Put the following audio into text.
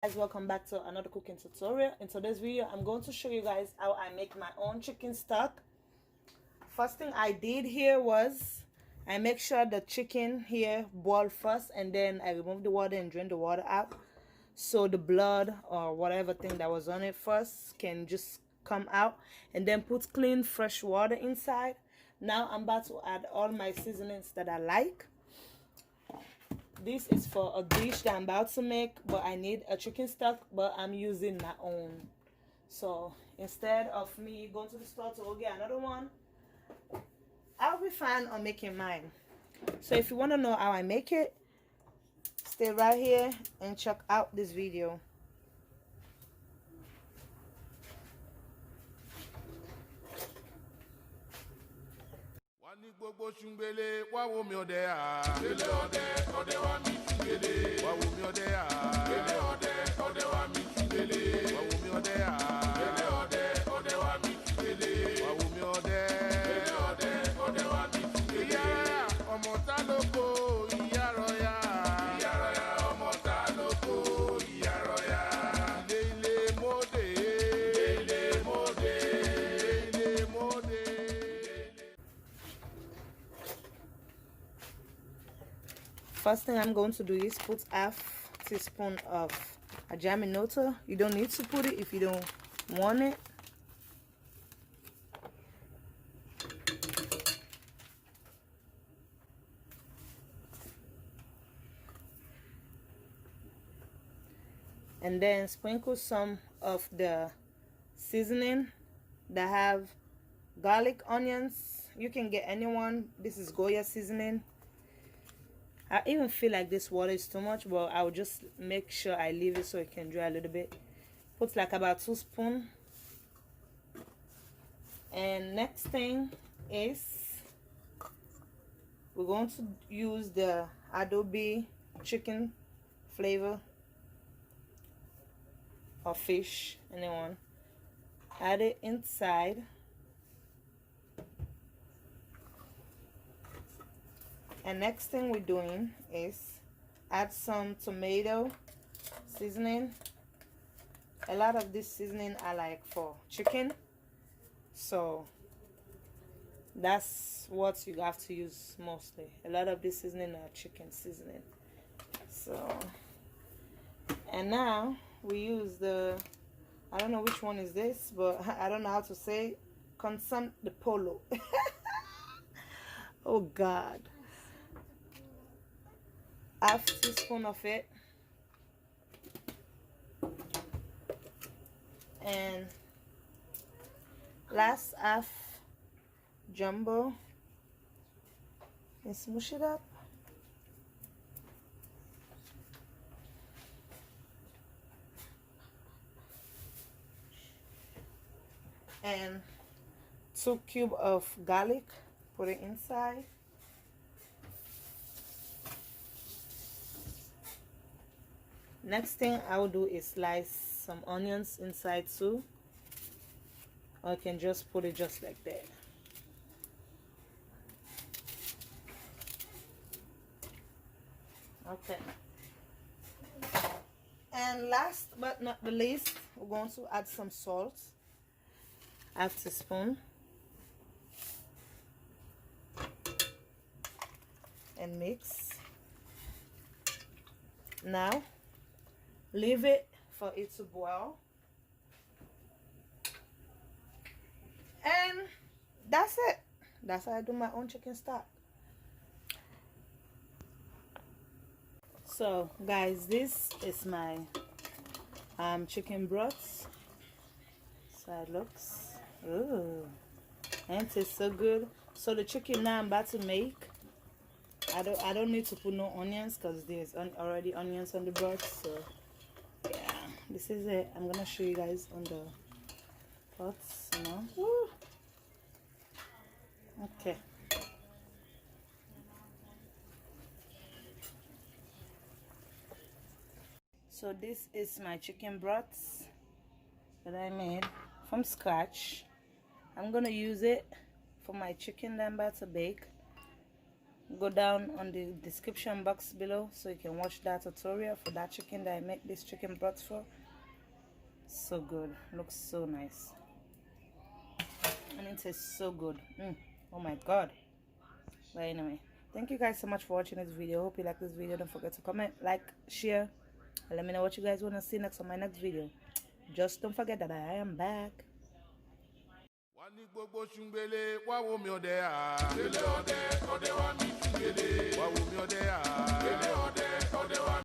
Guys, welcome back to another cooking tutorial. In today's video I'm going to show you guys how I make my own chicken stock. First thing I did here was I make sure the chicken here boiled first, and then I remove the water and drain the water out so the blood or whatever thing that was on it first can just come out, and then put clean fresh water inside. Now I'm about to add all my seasonings that I like. This is for a dish that I'm about to make, but I need a chicken stock, but I'm using my own. So instead of me going to the store to go get another one, I'll be fine on making mine. So if you want to know how I make it, stay right here and check out this video. Gbogbo ṣùngbélé wá wo mi ọdẹ à. Gbélé ọdẹ ọdẹ wa mi ṣùngbélé. Wá wo mi ọdẹ à. Gbélé ọdẹ ọdẹ wa mi ṣùngbélé. Wá wo mi ọdẹ à. Gbélé ọdẹ ọdẹ wa mi ṣùngbélé. Wá wo mi ọdẹ. Gbélé ọdẹ ọdẹ wa mi ṣùngbélé. Ìyá ọmọ ta ló kó ìyá rọya. Ìyá rọya ọmọ ta ló kó ìyá rọya. Ilé ilé mọ́dé. Ilé ilé mọ́dé. Ilé ilé mọ́dé. First thing I'm going to do is put half teaspoon of ajaminoto. You don't need to put it if you don't want it. And then sprinkle some of the seasoning that have garlic, onions. You can get anyone. This is Goya seasoning. I even feel like this water is too much, but I'll just make sure I leave it so it can dry a little bit. Put like about 2 spoons. And next thing is we're going to use the adobe chicken flavor or fish, anyone. Add it inside. And next thing we're doing is add some tomato seasoning. A lot of this seasoning I like for chicken, so that's what you have to use mostly. A lot of this seasoning are chicken seasoning. So, and now we use the, I don't know which one is this, but I don't know how to say, Consum de Polo. Oh God. Half teaspoon of it, and last half jumbo, and smush it up. And 2 cubes of garlic, put it inside. Next thing I will do is slice some onions inside too, or I can just put it just like that. Okay. And last but not the least, we're going to add some salt, half teaspoon, and mix. Now leave it for it to boil, and that's it. That's how I do my own chicken stock. So guys, this is my chicken broth. So it looks, ooh, and it tastes so good. So the chicken now I'm about to make, I don't need to put no onions because there's already onions on the broth. So yeah, this is it. I'm gonna show you guys on the pots now. Woo. Okay. So this is my chicken broth that I made from scratch. I'm gonna use it for my chicken that I'm about to bake. go down on the description box below so you can watch that tutorial for that chicken that I make this chicken broth for. So good, looks so nice, and it tastes so good. Oh my god. But anyway, thank you guys so much for watching this video. Hope you like this video. Don't forget to comment, like, share, and let me know what you guys want to see next on my next video. Just don't forget that I am back. Wani gbogbo ṣùngbélé wá wo mi ọdẹ à. Délé ọdẹ ọdẹ wa mi ṣùngbélé. Wá wo mi ọdẹ à. Délé ọdẹ ọdẹ wa.